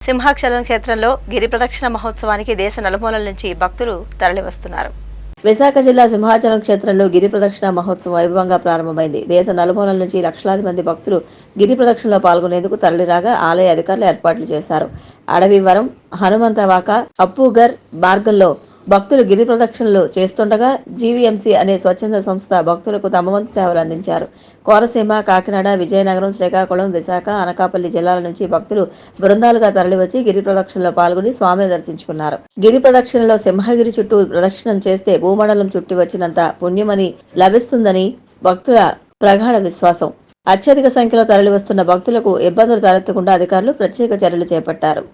సింహాచలం క్షేత్రంలో గిరి ప్రదక్షిణ మహోత్సవానికి దేశ నలుమూలల నుంచి భక్తులు తరలివస్తున్నారు. విశాఖ జిల్లా సింహాచలం క్షేత్రంలో గిరి ప్రదక్షిణ మహోత్సవం వైభవంగా ప్రారంభమైంది. దేశ నలుమూలల నుంచి లక్షలాది మంది భక్తులు గిరి ప్రదక్షిణలో పాల్గొనేందుకు తరలిరాగా ఆలయ అధికారులు ఏర్పాట్లు చేశారు. అడవివరం, హనుమంతవాక, అప్పుగర్ మార్గంలో భక్తులు గిరి ప్రదక్షిణలు చేస్తుండగా జీవీఎంసీ అనే స్వచ్ఛంద సంస్థ భక్తులకు తమ వంతు సేవలు అందించారు. కోనసీమ, కాకినాడ, విజయనగరం, శ్రీకాకుళం, విశాఖ, అనకాపల్లి జిల్లాల నుంచి భక్తులు బృందాలుగా తరలివచ్చి గిరి ప్రదక్షిణలో పాల్గొని స్వామిని దర్శించుకున్నారు. గిరి ప్రదక్షిణలో సింహగిరి చుట్టూ ప్రదక్షిణం చేస్తే భూమండలం చుట్టి వచ్చినంత పుణ్యమని లభిస్తుందని భక్తుల ప్రగాఢ విశ్వాసం. అత్యధిక సంఖ్యలో తరలివస్తున్న భక్తులకు ఇబ్బందులు తలెత్తకుండా అధికారులు ప్రత్యేక చర్యలు చేపట్టారు.